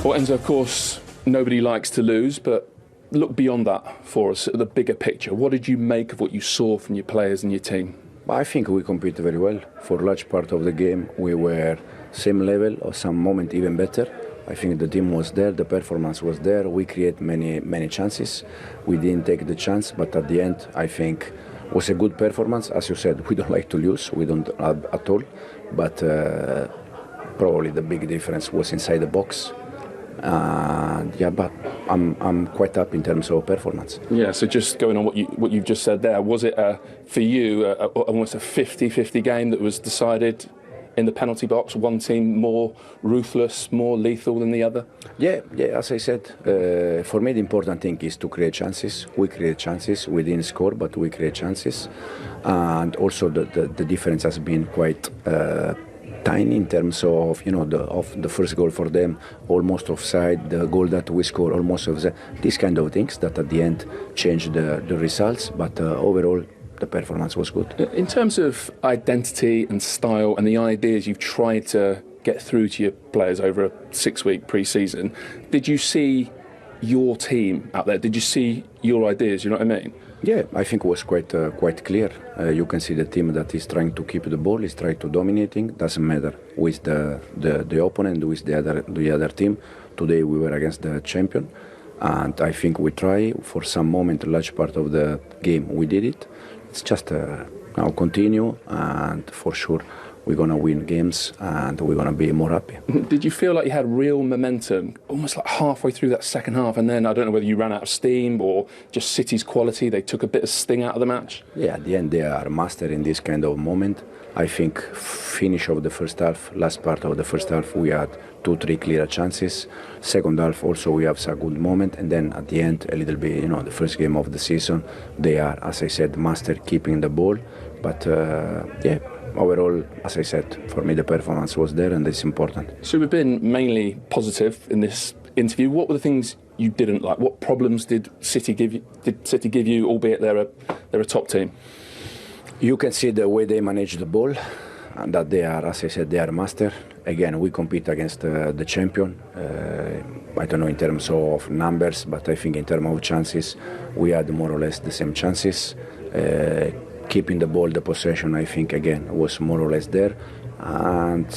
Well, Enzo, of course, nobody likes to lose, but look beyond that for us, at the bigger picture. What did you make of what you saw from your players and your team? I think we competed very well. For a large part of the game, we were same level, or some moment even better. I think the team was there, the performance was there. We create many chances. We didn't take the chance, but at the end, I think it was a good performance. As you said, we don't like to lose. We don't at all. But probably the big difference was inside the box. But I'm quite up in terms of performance. Yeah, so just going on what you've just said there, was it for you almost a 50-50 game that was decided in the penalty box? One team more ruthless, more lethal than the other? Yeah. As I said, for me the important thing is to create chances. We create chances. We didn't score, but we create chances, and also the difference has been quite tiny in terms of the first goal for them, almost offside, the goal that we score almost offside. These kind of things that at the end change the results, but overall the performance was good. In terms of identity and style and the ideas you've tried to get through to your players over a 6-week pre-season, did you see your team out there? Did you see your ideas? You know what I mean? Yeah, I think it was quite clear. You can see the team that is trying to keep the ball, is trying to dominating. Doesn't matter with the opponent, with the other team. Today we were against the champion, and I think we try for some moment, a large part of the game we did it. It's just now continue, and for sure we're going to win games and we're going to be more happy. Did you feel like you had real momentum almost like halfway through that second half, and then I don't know whether you ran out of steam or just City's quality, they took a bit of sting out of the match? Yeah, at the end they are master in this kind of moment. I think finish of the first half, last part of the first half, we had 2-3 clear chances. Second half also we have some good moment, and then at the end a little bit, the first game of the season, they are, as I said, master keeping the ball. But overall, as I said, for me the performance was there, and it's important. So we've been mainly positive in this interview. What were the things you didn't like? What problems did City give you, albeit they're a top team? You can see the way they manage the ball, and that they are, as I said, they are master. Again, we compete against the champion. I don't know in terms of numbers, but I think in terms of chances, we had more or less the same chances. Keeping the ball, the possession, I think again was more or less there. And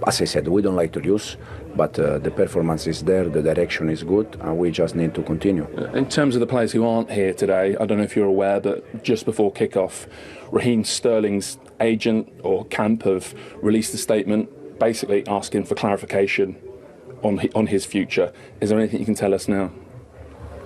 as I said, we don't like to lose, but the performance is there, the direction is good, and we just need to continue. In terms of the players who aren't here today, I don't know if you're aware, but just before kick-off, Raheem Sterling's agent or camp have released a statement basically asking for clarification on his future. Is there anything you can tell us now?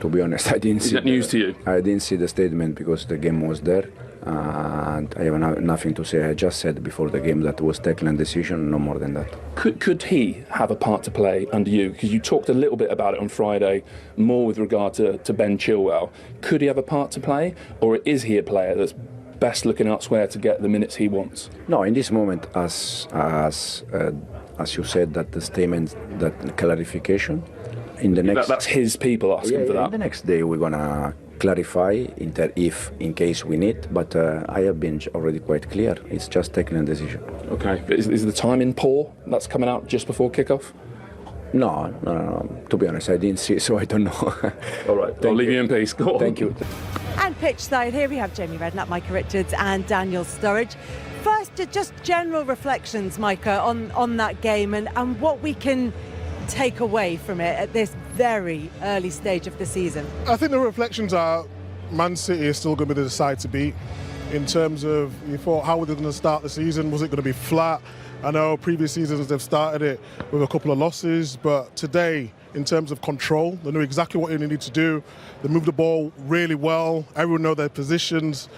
To be honest, I didn't see. Is that news to you? I didn't see the statement because the game was there, and I have nothing to say. I just said before the game that it was Declan's decision, no more than that. Could he have a part to play under you? Because you talked a little bit about it on Friday, more with regard to Ben Chilwell. Could he have a part to play, or is he a player that's best looking elsewhere to get the minutes he wants? No, in this moment, as you said, that the statement, that clarification. In the next, that's his people asking for that. In the next day we're gonna clarify if in case we need, but I have been already quite clear. It's just taking a decision. Okay, but is the timing poor? That's coming out just before kickoff? No. To be honest, I didn't see it, so I don't know. All right, I'll leave you in peace. Go on. Thank you. And pitch side, here we have Jamie Redknapp, Micah Richards and Daniel Sturridge. First, just general reflections, Micah, on that game and what we can take away from it at this very early stage of the season. I think the reflections are Man City is still going to be the side to beat. In terms of, you thought, how were they going to start the season? Was it going to be flat? I know previous seasons they've started it with a couple of losses, but today, in terms of control, they knew exactly what they needed to do. They moved the ball really well. Everyone knows their positions.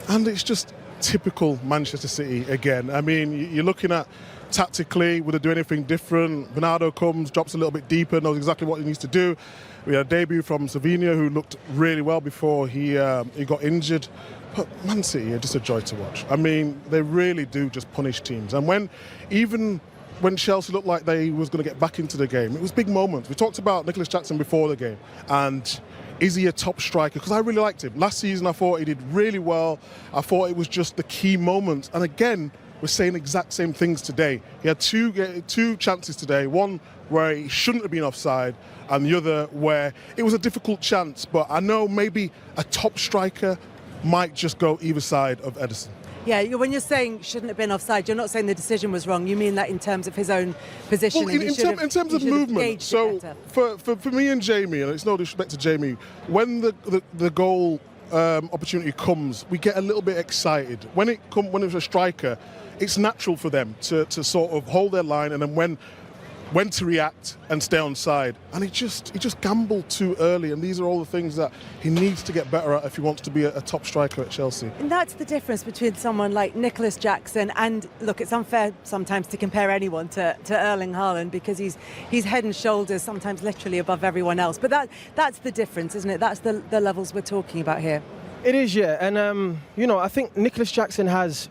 And it's just typical Manchester City again. I mean, you're looking at tactically, would they do anything different? Bernardo comes, drops a little bit deeper, knows exactly what he needs to do. We had a debut from Savinho, who looked really well before he got injured. But Man City are just a joy to watch. I mean, they really do just punish teams. And even when Chelsea looked like they was going to get back into the game, it was big moments. We talked about Nicholas Jackson before the game, and is he a top striker? Because I really liked him. Last season, I thought he did really well. I thought it was just the key moments. And again, were saying exact same things today. He had two chances today, one where he shouldn't have been offside and the other where it was a difficult chance, but I know maybe a top striker might just go either side of Ederson. Yeah, when you're saying shouldn't have been offside, you're not saying the decision was wrong. You mean that in terms of his own position. Well, in terms of movement. So for me and Jamie, and it's no disrespect to Jamie, when the goal opportunity comes, we get a little bit excited. When it's a striker, it's natural for them to sort of hold their line, and then when to react and stay on side. And he just gambled too early, and these are all the things that he needs to get better at if he wants to be a top striker at Chelsea. And that's the difference between someone like Nicholas Jackson and, look, it's unfair sometimes to compare anyone to Erling Haaland because he's head and shoulders, sometimes literally above everyone else. But that's the difference, isn't it? That's the levels we're talking about here. It is, yeah. And, I think Nicholas Jackson has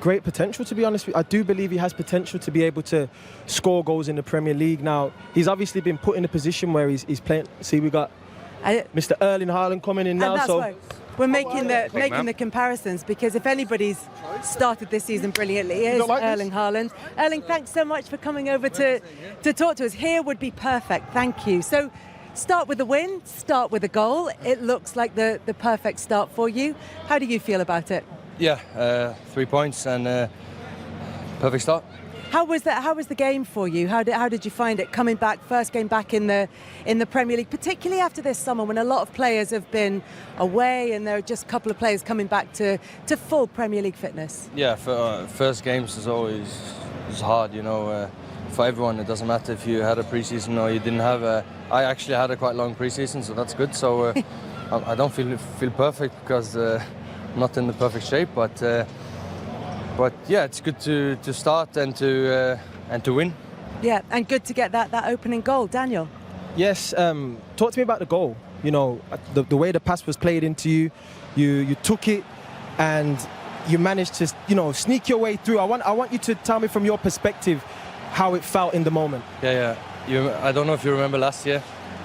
great potential, to be honest with you. I do believe he has potential to be able to score goals in the Premier League. Now, he's obviously been put in a position where he's playing. See, we got Mr. Erling Haaland coming in now. And that's why we're making the comparisons, because if anybody's started this season brilliantly, it is Erling Haaland. Erling, thanks so much for coming over to talk to us. Here would be perfect. Thank you. So, start with a win, start with a goal. It looks like the perfect start for you. How do you feel about it? Yeah, 3 points and perfect start. How was that? How was the game for you? How did you find it coming back, first game back in the Premier League, particularly after this summer when a lot of players have been away and there are just a couple of players coming back to full Premier League fitness? Yeah, for first games is always hard, for everyone. It doesn't matter if you had a pre-season or you didn't have I actually had a quite long pre-season, so that's good. So I don't feel perfect because not in the perfect shape, but yeah, it's good to start and to win. Yeah, and good to get that opening goal, Daniel. Yes, talk to me about the goal. The way the pass was played into you, you took it, and you managed to sneak your way through. I want you to tell me from your perspective how it felt in the moment. Yeah. I don't know if you remember last year,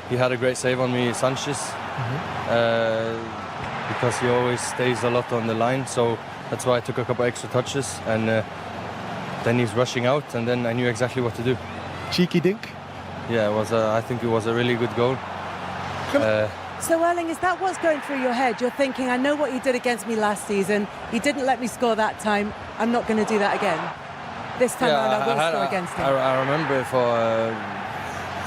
he had a great save on me, Sanchez. Because he always stays a lot on the line, so that's why I took a couple extra touches, and then he's rushing out, and then I knew exactly what to do. Cheeky dink? Yeah, I think it was a really good goal. So Erling, is that what's going through your head? You're thinking, I know what he did against me last season, he didn't let me score that time, I'm not going to do that again. This time around I will score against him. I remember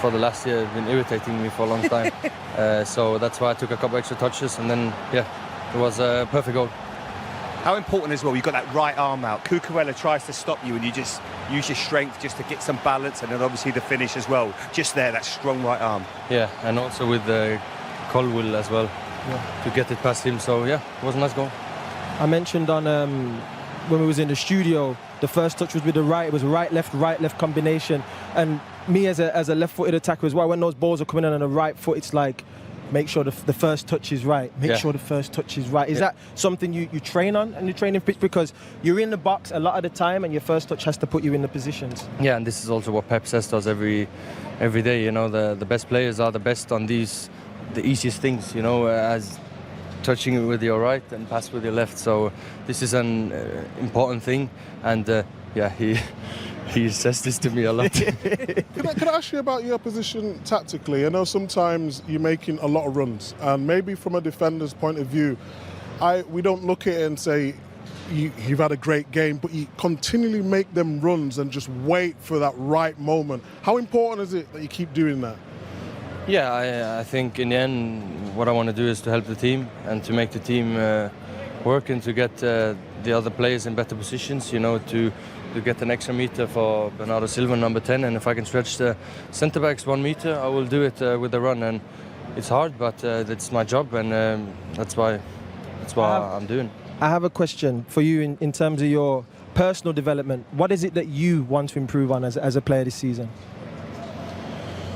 for the last year, it's been irritating me for a long time. So that's why I took a couple extra touches, and then, it was a perfect goal. How important as well, you've got that right arm out. Cucurella tries to stop you and you just use your strength just to get some balance, and then obviously the finish as well. Just there, that strong right arm. Yeah, and also with the Colwill as well, to get it past him. So, it was a nice goal. I mentioned on when we was in the studio, the first touch was with the right. It was right, left combination. And me as a left-footed attacker as well, when those balls are coming in on the right foot, it's like, make sure the first touch is right. Make sure the first touch is right. Is that something you train on in the training pitch? Because you're in the box a lot of the time and your first touch has to put you in the positions. Yeah, and this is also what Pep says to us every day. The best players are the best on the easiest things, as touching it with your right and pass with your left. So this is an important thing, and he says this to me a lot. Can I ask you about your position tactically? I know sometimes you're making a lot of runs, and maybe from a defender's point of view, we don't look at it and say you've had a great game, but you continually make them runs and just wait for that right moment. How important is it that you keep doing that? Yeah, I think in the end what I want to do is to help the team and to make the team work and to get the other players in better positions, to get an extra meter for Bernardo Silva, number 10, and if I can stretch the centre-backs 1 meter, I will do it with the run. And it's hard, but it's my job, and that's why I'm doing. I have a question for you in terms of your personal development. What is it that you want to improve on as a player this season?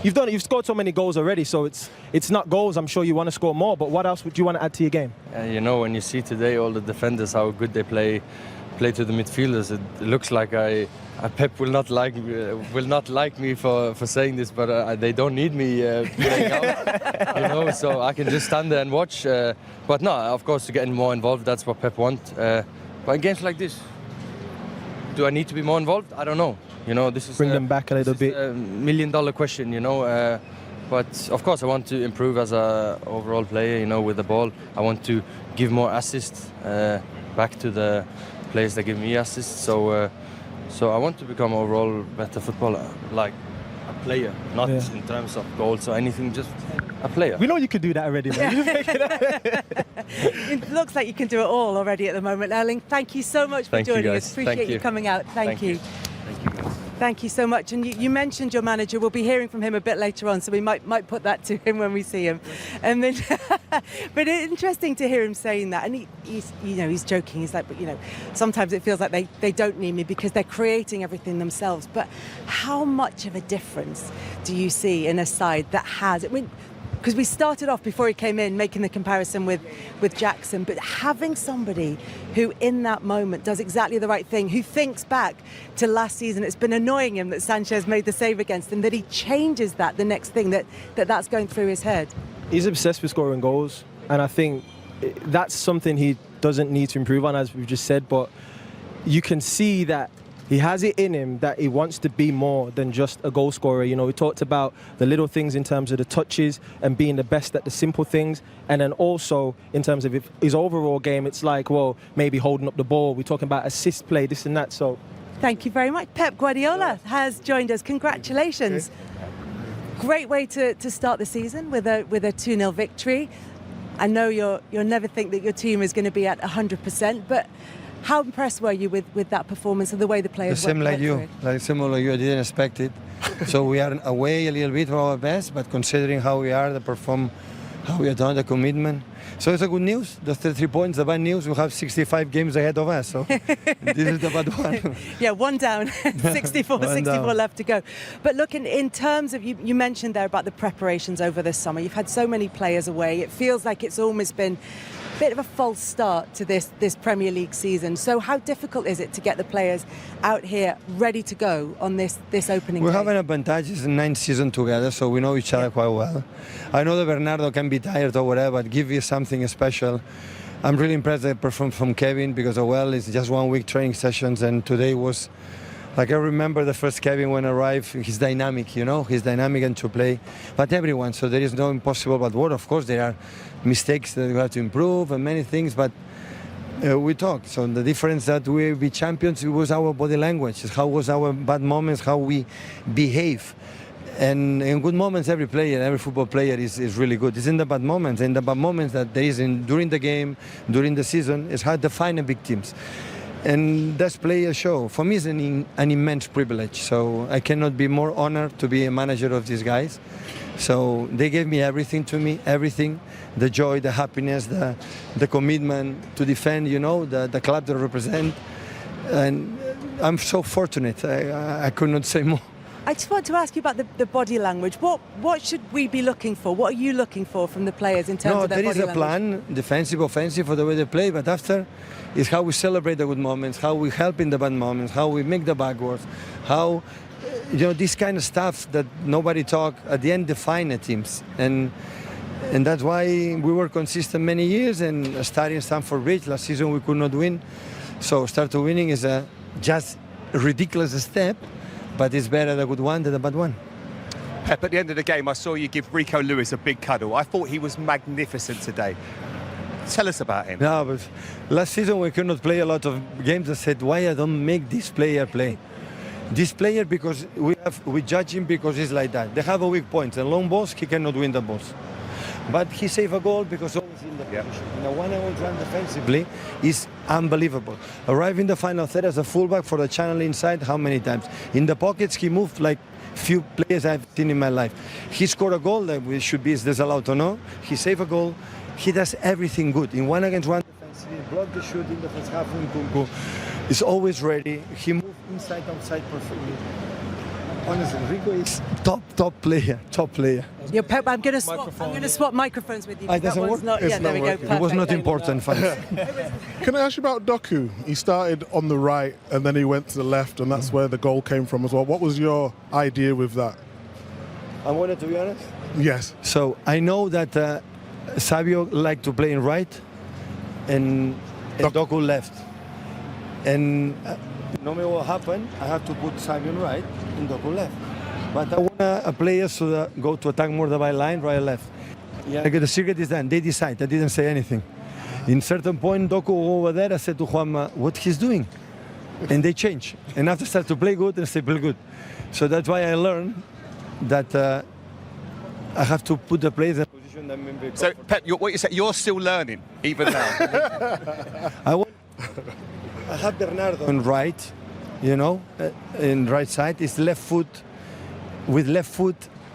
You've scored so many goals already, so it's not goals. I'm sure you want to score more, but what else would you want to add to your game? When you see today all the defenders, how good they play to the midfielders, it looks like Pep will not like me for saying this, but they don't need me playing out, so I can just stand there and watch. But no, of course, to get more involved, that's what Pep wants. But in games like this, Do I need to be more involved? I don't know. You know, this is Bring them back a little bit. A million-dollar question, you know. But of course, I want to improve as a overall player. You know, with the ball, I want to give more assists back to the players that give me assists. So I want to become overall better footballer, like a player, not in terms of goals or anything, just a player. We know you can do that already, man. It looks like you can do it all already at the moment, Erling. Thank you so much for joining us. Appreciate you coming out. Thank you. Thank you, guys. Thank you so much. And you mentioned your manager. We'll be hearing from him a bit later on, so we might put that to him when we see him. And then, but it's interesting to hear him saying that. And he's joking. He's like, but sometimes it feels like they don't need me because they're creating everything themselves. But how much of a difference do you see in a side that has? I mean, because we started off before he came in making the comparison with Jackson, but having somebody who in that moment does exactly the right thing, who thinks back to last season, it's been annoying him that Sanchez made the save against him, that he changes that the next thing, that's going through his head. He's obsessed with scoring goals, and I think that's something he doesn't need to improve on, as we've just said, but you can see that he has it in him that he wants to be more than just a goal scorer. You know, we talked about the little things in terms of the touches and being the best at the simple things. And then also in terms of his overall game, it's like, well, maybe holding up the ball. We're talking about assist play, this and that. So thank you very much. Pep Guardiola has joined us. Congratulations. Okay. Great way to start the season with a 2-0 victory. I know you'll never think that your team is going to be at 100%, but how impressed were you with that performance and the way the players Same like you. I didn't expect it. So we are away a little bit from our best, but considering how we are, the perform, how we have done, the commitment. So it's a good news. The 33 points. The bad news, we have 65 games ahead of us. So this is the bad one. Yeah, one down, 64 left to go. But look, in terms of, you mentioned there about the preparations over this summer. You've had so many players away. It feels like it's almost been a bit of a false start to this Premier League season. So how difficult is it to get the players out here ready to go on this opening We day? have an advantage. It's a 9th season together, so we know each other quite well. I know that Bernardo can be tired or whatever, but give you something special. I'm really impressed with the performance from Kevin because, it's just 1 week training sessions, and today was like, I remember the first Kevin when arrived, he's dynamic, he's dynamic and to play, but everyone, so there is no impossible but what. Of course, there are mistakes that we have to improve and many things, but we talk. So the difference that we be champions, it was our body language, how was our bad moments, how we behave. And in good moments, every football player is really good. It's in the bad moments that there is during the game, during the season, it's hard to find the big teams. And that's play show. For me, it's an immense privilege. So I cannot be more honored to be a manager of these guys. So they gave me everything, the joy, the happiness, the commitment to defend, the club that I represent. And I'm so fortunate. I could not say more. I just want to ask you about the body language. What should we be looking for? What are you looking for from the players in terms of their body language? There is a plan, defensive, offensive, for the way they play, but after is how we celebrate the good moments, how we help in the bad moments, how we make the backwards, how, this kind of stuff that nobody talk, at the end define the teams. And that's why we were consistent many years, and starting Stamford Bridge, last season we could not win. So start to winning is just a ridiculous step, but it's better the good one than the bad one. Pep, at the end of the game, I saw you give Rico Lewis a big cuddle. I thought he was magnificent today. Tell us about him. No, but last season we could not play a lot of games. I said, why I don't make this player play? This player, because we judge him because he's like that. They have a weak point. And long balls, he cannot win the balls. But he saved a goal because always in the position. And the one-on-one run defensively is unbelievable. Arrive in the final third as a fullback for the channel inside, how many times? In the pockets, he moved like few players I've seen in my life. He scored a goal that we should be disallowed or no. He saved a goal. He does everything good. In 1-against-1 defense, he blocked the shot in the first half in Kunku. He's always ready. He moved inside, outside perfectly. Honestly, Rico is top player. Yo, Pep, I'm going to swap microphones with you. It doesn't work. There we go. Perfect. It was not important. Can I ask you about Doku? He started on the right and then he went to the left, and that's where the goal came from as well. What was your idea with that? I wanted to be honest. Yes. So I know that Savio liked to play in right and Doku left. And no matter what happened, I have to put Simon right and Doku left. But I want players to go to attack more the byline, right and left. Yeah. The secret is that they decide. I didn't say anything. In certain point, Doku over there, I said to Juanma, what he's doing? And they change. And after start to play good, and they play good. So that's why I learned that I have to put the players in a position that may be. So, Pep, what you say? You're still learning, even now. I have Bernardo on right, you know, in right side. It's left foot. With left foot,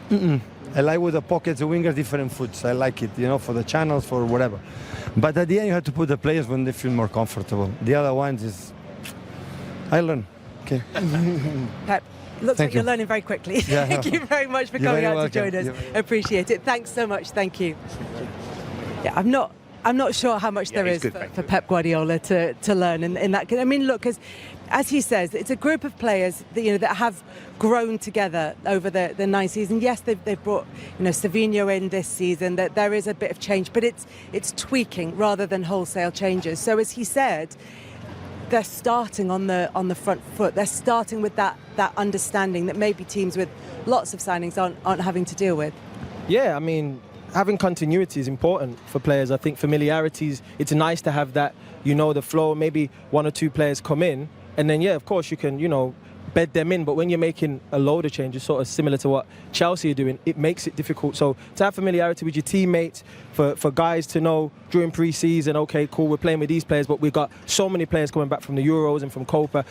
I like with the pockets, the wingers, different foots. I like it, you know, for the channels, for whatever. But at the end, you have to put the players when they feel more comfortable. The other ones is, I learn. Okay. Pep, looks like you're learning very quickly. Yeah. Thank you very much for coming out to join us. Appreciate it. Thanks so much. Thank you. Yeah, I'm not sure how much there is for Pep Guardiola to learn in that. I mean, look, as he says, it's a group of players that, that have grown together over the 9 seasons. Yes, they've brought Savinho in this season. That there is a bit of change, but it's tweaking rather than wholesale changes. So as he said, they're starting on the front foot. They're starting with that understanding that maybe teams with lots of signings aren't having to deal with. Yeah, I mean, having continuity is important for players. I think familiarities, it's nice to have that, the flow, maybe 1 or 2 players come in, and then, yeah, of course, you can, bed them in. But when you're making a load of changes, sort of similar to what Chelsea are doing, it makes it difficult. So to have familiarity with your teammates, for guys to know during pre-season, okay, cool, we're playing with these players, but we've got so many players coming back from the Euros and from Copa.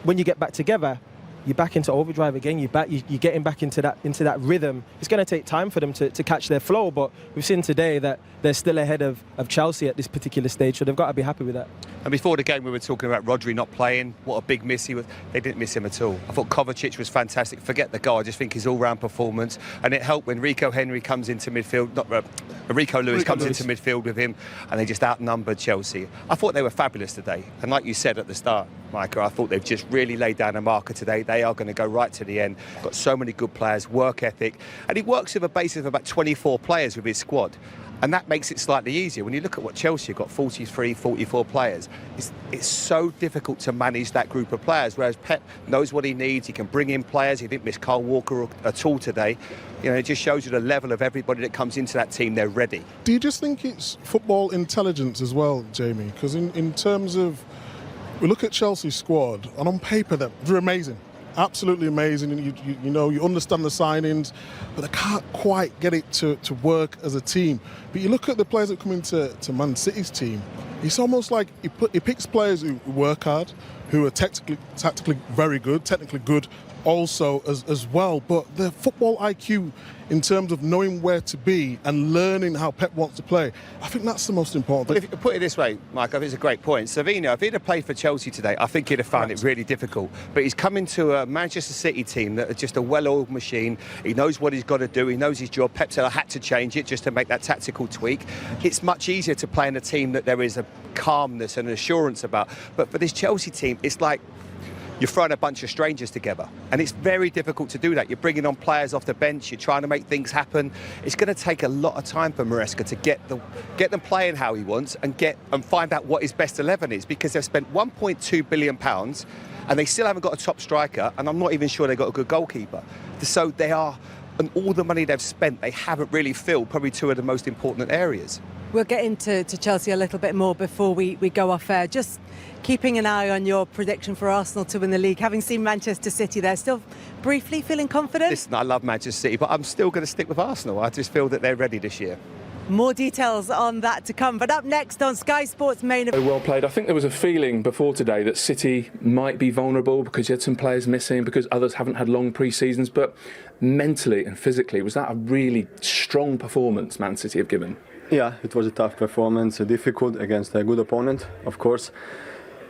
When you get back together, you're back into overdrive again. You're getting back into that rhythm. It's going to take time for them to catch their flow, but we've seen today that they're still ahead of Chelsea at this particular stage, so they've got to be happy with that. And before the game, we were talking about Rodri not playing. What a big miss he was. They didn't miss him at all. I thought Kovacic was fantastic. Forget the goal. I just think his all-round performance, and it helped when Rico Henry comes into midfield. Rico Lewis comes into midfield with him, and they just outnumbered Chelsea. I thought they were fabulous today, and like you said at the start, Micah, I thought they've just really laid down a marker today. They are going to go right to the end. Got so many good players, work ethic, and he works with a basis of about 24 players with his squad. And that makes it slightly easier. When you look at what Chelsea have got, 43, 44 players, it's so difficult to manage that group of players, whereas Pep knows what he needs. He can bring in players. He didn't miss Kyle Walker at all today. It just shows you the level of everybody that comes into that team. They're ready. Do you just think it's football intelligence as well, Jamie? Because in terms of, we look at Chelsea's squad, and on paper they're amazing. Absolutely amazing, and you understand the signings, but they can't quite get it to work as a team. But you look at the players that come into Man City's team, it's almost like he picks players who work hard, who are tactically very good, technically good also as well. But the football IQ in terms of knowing where to be and learning how Pep wants to play, I think that's the most important thing. Well, if you put it this way, Mike, I think it's a great point. Savinho, if he'd have played for Chelsea today, I think he'd have found it really difficult. But he's coming to a Manchester City team that is just a well-oiled machine. He knows what he's got to do. He knows his job. Pep said, I had to change it just to make that tactical tweak. It's much easier to play in a team that there is a calmness and assurance about. But for this Chelsea team, it's like you're throwing a bunch of strangers together, and it's very difficult to do that. You're bringing on players off the bench, you're trying to make things happen. It's going to take a lot of time for Maresca to get them playing how he wants and find out what his best 11 is, because they've spent £1.2 billion and they still haven't got a top striker, and I'm not even sure they've got a good goalkeeper. So they are, and all the money they've spent, they haven't really filled probably 2 of the most important areas. We'll get into Chelsea a little bit more before we go off air. Just keeping an eye on your prediction for Arsenal to win the league. Having seen Manchester City there, still briefly feeling confident? Listen, I love Manchester City, but I'm still going to stick with Arsenal. I just feel that they're ready this year. More details on that to come. But up next on Sky Sports main event. Well played. I think there was a feeling before today that City might be vulnerable because you had some players missing, because others haven't had long pre-seasons. But mentally and physically, was that a really strong performance Man City have given? Yeah, it was a tough performance, difficult against a good opponent, of course.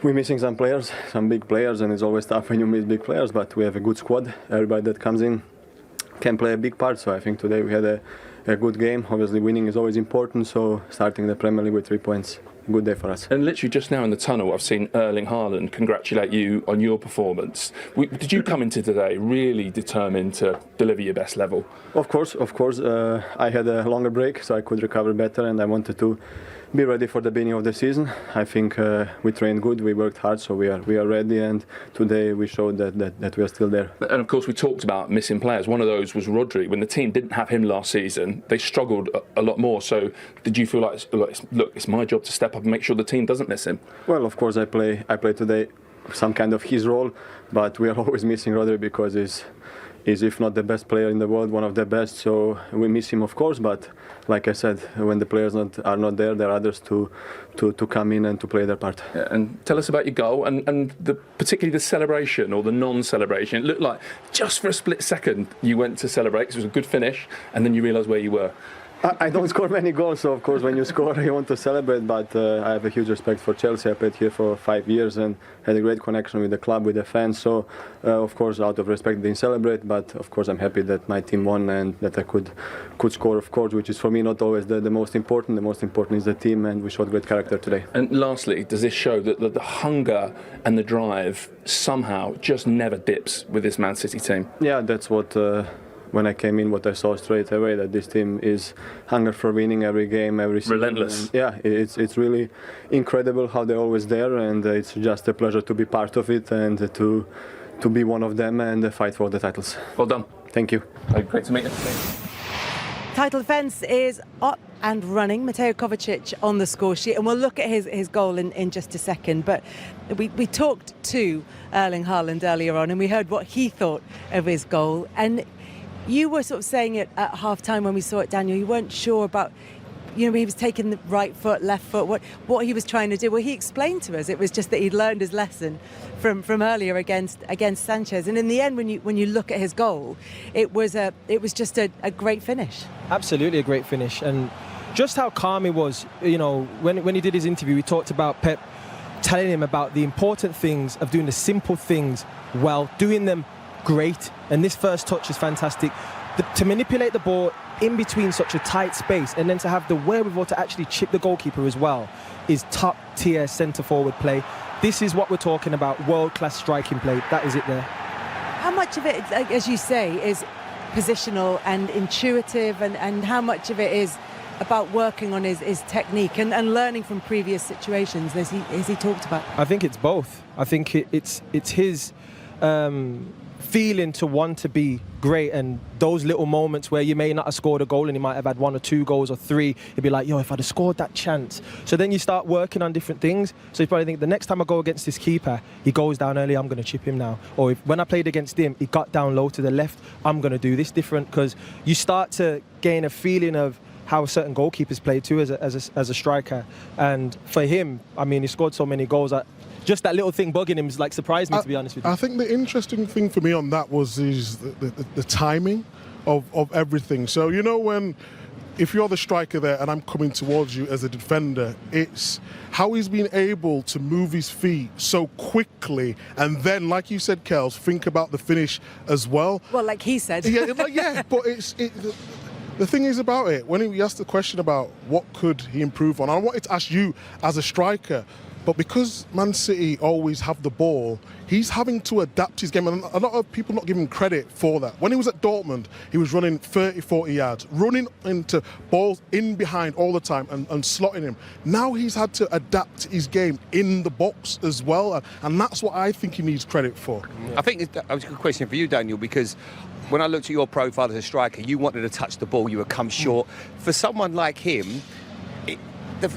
We're missing some players, some big players, and it's always tough when you miss big players, but we have a good squad. Everybody that comes in can play a big part, so I think today we had a good game. Obviously winning is always important, so starting the Premier League with 3 points, a good day for us. And literally just now in the tunnel, I've seen Haaland congratulate you on your performance. Did you come into today really determined to deliver your best level? Of course. I had a longer break, so I could recover better, and I wanted to be ready for the beginning of the season. I think we trained good, we worked hard, so we are ready, and today we showed that we are still there. And of course we talked about missing players. One of those was Rodri. When the team didn't have him last season, they struggled a lot more. So did you feel like, look, it's my job to step up and make sure the team doesn't miss him? Well, of course I play today some kind of his role, but we are always missing Rodri because he's if not the best player in the world, one of the best. So we miss him, of course, but like I said, when the players are not there, there are others to come in and to play their part. Yeah, and tell us about your goal and particularly the celebration or the non-celebration. It looked like just for a split second you went to celebrate because it was a good finish, and then you realised where you were. I don't score many goals, so of course when you score you want to celebrate, but I have a huge respect for Chelsea. I played here for 5 years and had a great connection with the club, with the fans, so of course out of respect didn't celebrate, but of course I'm happy that my team won and that I could score, of course, which is for me not always the most important. The most important is the team, and we showed great character today. And lastly, does this show that the hunger and the drive somehow just never dips with this Man City team? Yeah, that's what... when I came in, what I saw straight away, that this team is hunger for winning every game, every season. Relentless. And yeah, it's really incredible how they're always there, and it's just a pleasure to be part of it and to be one of them and fight for the titles. Well done. Thank you. Great to meet you. Title defence is up and running. Mateo Kovacic on the score sheet, and we'll look at his goal in just a second. But we talked to Erling Haaland earlier on, and we heard what he thought of his goal. And you were sort of saying it at half-time when we saw it, Daniel. You weren't sure about, he was taking the right foot, left foot, what he was trying to do. Well, he explained to us it was just that he'd learned his lesson from earlier against Sanchez. And in the end, when you look at his goal, it was just a great finish. Absolutely a great finish, and just how calm he was. When he did his interview, he talked about Pep telling him about the important things of doing the simple things well, doing them great, and this first touch is fantastic. To manipulate the ball in between such a tight space and then to have the wherewithal to actually chip the goalkeeper as well is top tier centre forward play. This is what we're talking about, world-class striking play. That is it there. How much of it, as you say, is positional and intuitive, and how much of it is about working on his technique and learning from previous situations, as he talked about? I think it's both. I think it's his feeling to want to be great, and those little moments where you may not have scored a goal and you might have had 1 or 2 goals or 3, you'd be like, if I'd have scored that chance. So then you start working on different things. So you probably think, the next time I go against this keeper, he goes down early, I'm going to chip him now. Or when I played against him, he got down low to the left, I'm going to do this different, because you start to gain a feeling of how certain goalkeepers play too as a striker. And for him, he scored so many goals. Just that little thing bugging him surprised me, to be honest with you. I think the interesting thing for me on that was the timing of everything. So if you're the striker there and I'm coming towards you as a defender, it's how he's been able to move his feet so quickly, and then, like you said, Kels, think about the finish as well. Well, like he said. Yeah, but the thing is about it, when he asked the question about what could he improve on, I wanted to ask you as a striker, but because Man City always have the ball, he's having to adapt his game, and a lot of people not giving him credit for that. When he was at Dortmund, he was running 30, 40 yards, running into balls in behind all the time and slotting him. Now he's had to adapt his game in the box as well, and that's what I think he needs credit for. I think that was a good question for you, Daniel, because when I looked at your profile as a striker, you wanted to touch the ball, you would come short. For someone like him,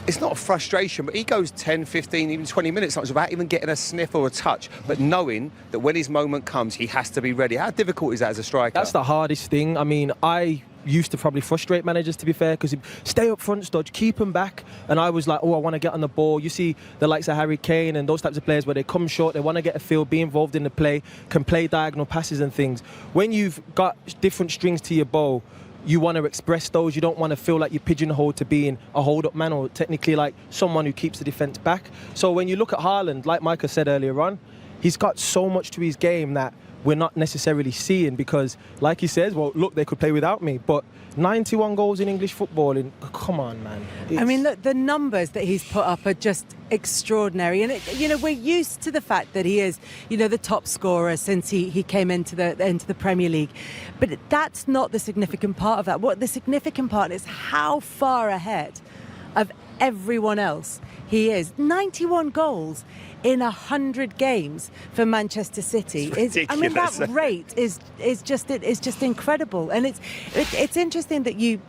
it's not a frustration, but he goes 10, 15, even 20 minutes without even getting a sniff or a touch, but knowing that when his moment comes, he has to be ready. How difficult is that as a striker? That's the hardest thing. I used to probably frustrate managers, to be fair, because he'd stay up front, Studge, keep him back, and I was like, I want to get on the ball. You see the likes of Harry Kane and those types of players where they come short, they want to get a feel, be involved in the play, can play diagonal passes and things. When you've got different strings to your bow, you want to express those. You don't want to feel like you're pigeonholed to being a hold-up man, or technically like someone who keeps the defence back. So when you look at Haaland, like Micah said earlier on, he's got so much to his game that we're not necessarily seeing, because like he says, well, look, they could play without me, but 91 goals in English football, come on, man. Look, the numbers that he's put up are just extraordinary, and we're used to the fact that he is, the top scorer since he came into the Premier League, but that's not the significant part of that. What the significant part is how far ahead of everyone else, he is. 91 goals in 100 games for Manchester City. I mean, that rate is just incredible. And it's interesting that you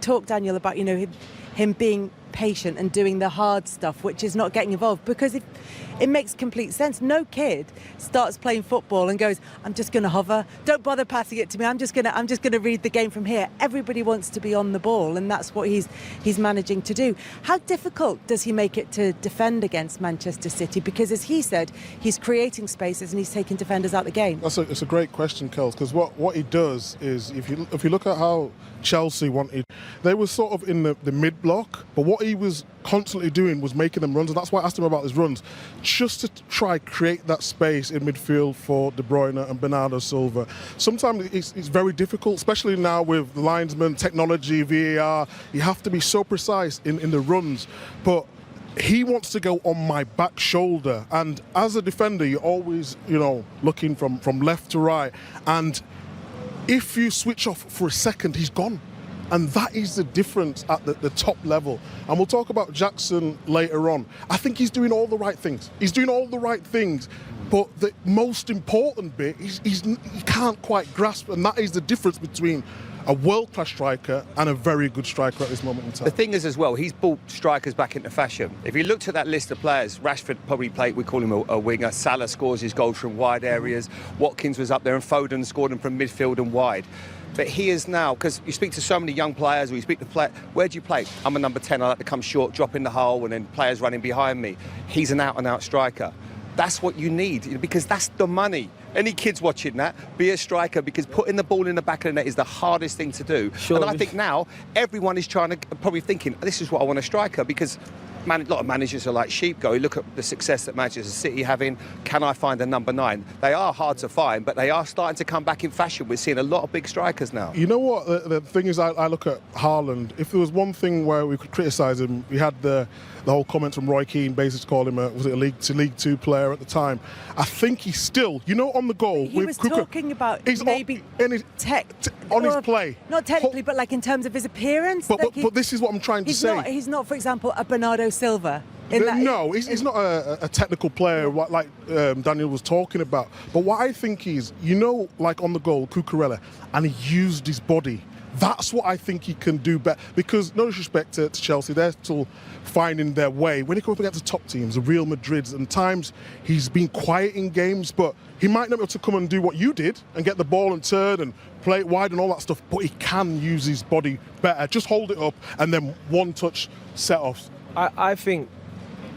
talk, Daniel, about, you know, him being patient and doing the hard stuff, which is not getting involved, because it makes complete sense. No kid starts playing football and goes, I'm just going to hover, don't bother passing it to me, I'm just going to read the game from here. Everybody wants to be on the ball, and that's what he's managing to do. How difficult does he make it to defend against Manchester City? Because, as he said, he's creating spaces and he's taking defenders out the game. It's a great question, Kels, because what he does is, if you look at how Chelsea wanted, they were sort of in the mid block, but what he was constantly doing was making them runs, and that's why I asked him about his runs, just to try create that space in midfield for De Bruyne and Bernardo Silva. Sometimes it's very difficult, especially now with the linesman, technology, VAR. You have to be so precise in the runs, but he wants to go on my back shoulder, and as a defender, you're always, you know, looking from left to right, and if you switch off for a second, he's gone. And that is the difference at the top level. And we'll talk about Jackson later on. I think he's doing all the right things. But the most important bit, he can't quite grasp, and that is the difference between a world-class striker and a very good striker at this moment in time. The thing is as well, he's brought strikers back into fashion. If you looked at that list of players, Rashford probably played, we call him a winger, Salah scores his goals from wide areas, Watkins was up there, and Foden scored them from midfield and wide. But he is now, because you speak to so many young players, or you speak to players, where do you play? I'm a number 10, I like to come short, drop in the hole, and then players running behind me. He's an out-and-out striker. That's what you need, because that's the money. Any kids watching that, be a striker, because putting the ball in the back of the net is the hardest thing to do. Sure. And I think now everyone is probably thinking, this is what I want a striker, because a lot of managers are like sheep. Look at the success that Manchester City having. Can I find a number 9? They are hard to find, but they are starting to come back in fashion. We're seeing a lot of big strikers now. You know what? The thing is, I look at Haaland. If there was one thing where we could criticise him, we had the whole comment from Roy Keane, basically call him a League 2 player at the time. I think he's still, you know, on the goal. He was talking about maybe on his play. Not technically, but like in terms of his appearance. But this is what I'm trying to say. He's not, for example, a Bernardo Silva. No, he's not a technical player like Daniel was talking about. But what I think is, you know, like on the goal, Cucurella, and he used his body. That's what I think he can do better. Because, no disrespect to Chelsea, they're still finding their way. When he comes up against the top teams, the Real Madrids, and times he's been quiet in games, but he might not be able to come and do what you did and get the ball and turn and play it wide and all that stuff, but he can use his body better. Just hold it up and then one-touch set-offs. I think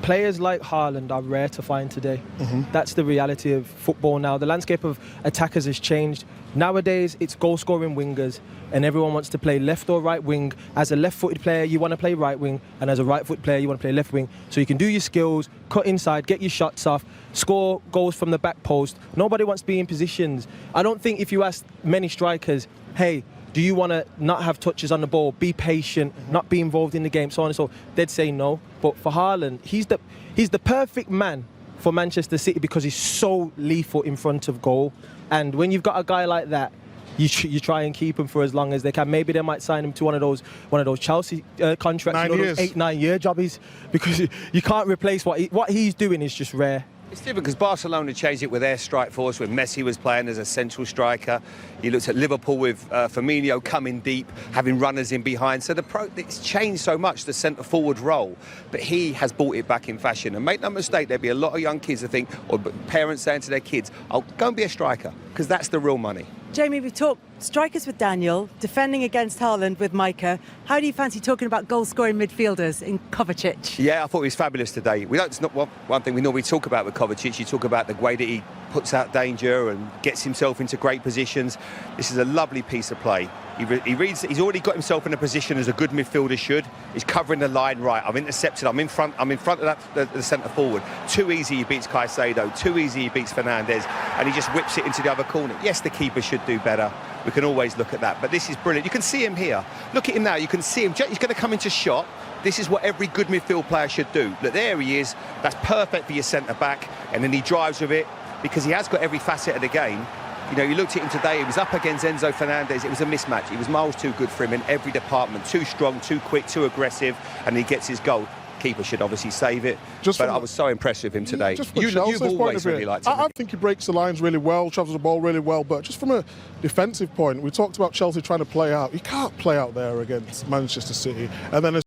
players like Haaland are rare to find today. Mm-hmm. That's the reality of football now. The landscape of attackers has changed. Nowadays, it's goal-scoring wingers, and everyone wants to play left or right wing. As a left-footed player, you want to play right wing, and as a right-footed player, you want to play left wing. So you can do your skills, cut inside, get your shots off, score goals from the back post. Nobody wants to be in positions. I don't think if you ask many strikers, hey, do you want to not have touches on the ball, be patient, not be involved in the game, so on and so on, they'd say no. But for Haaland, he's the perfect man for Manchester City because he's so lethal in front of goal. And when you've got a guy like that, you try and keep him for as long as they can. Maybe they might sign him to one of those Chelsea contracts, those 8-9 year jobbies, because you can't replace what he's doing is just rare. It's different because Barcelona changed it with their strike force when Messi was playing as a central striker. You looked at Liverpool with Firmino coming deep, having runners in behind. So it's changed so much, the centre-forward role. But he has brought it back in fashion. And make no mistake, there'll be a lot of young kids that think, or parents saying to their kids, "I'll go and be a striker," because that's the real money. Jamie, we've talked strikers with Daniel, defending against Haaland with Micah. How do you fancy talking about goal-scoring midfielders in Kovacic? Yeah, I thought he was fabulous today. It's not one thing we normally talk about with Kovacic. You talk about the way that he puts out danger and gets himself into great positions. This is a lovely piece of play. He's already got himself in a position as a good midfielder should. He's covering the line right. I'm intercepted. I'm in front of the centre forward. Too easy he beats Caicedo. Too easy he beats Fernandes. And he just whips it into the other corner. Yes, the keeper should do better. We can always look at that. But this is brilliant. You can see him here. Look at him now. You can see him. He's going to come into shot. This is what every good midfield player should do. Look, there he is. That's perfect for your centre-back. And then he drives with it because he has got every facet of the game. You know, you looked at him today, he was up against Enzo Fernandez, it was a mismatch. He was miles too good for him in every department, too strong, too quick, too aggressive, and he gets his goal. Keeper should obviously save it, but I was so impressed with him today. You've always really liked him. I think he breaks the lines really well, travels the ball really well, but just from a defensive point, we talked about Chelsea trying to play out. You can't play out there against Manchester City, and then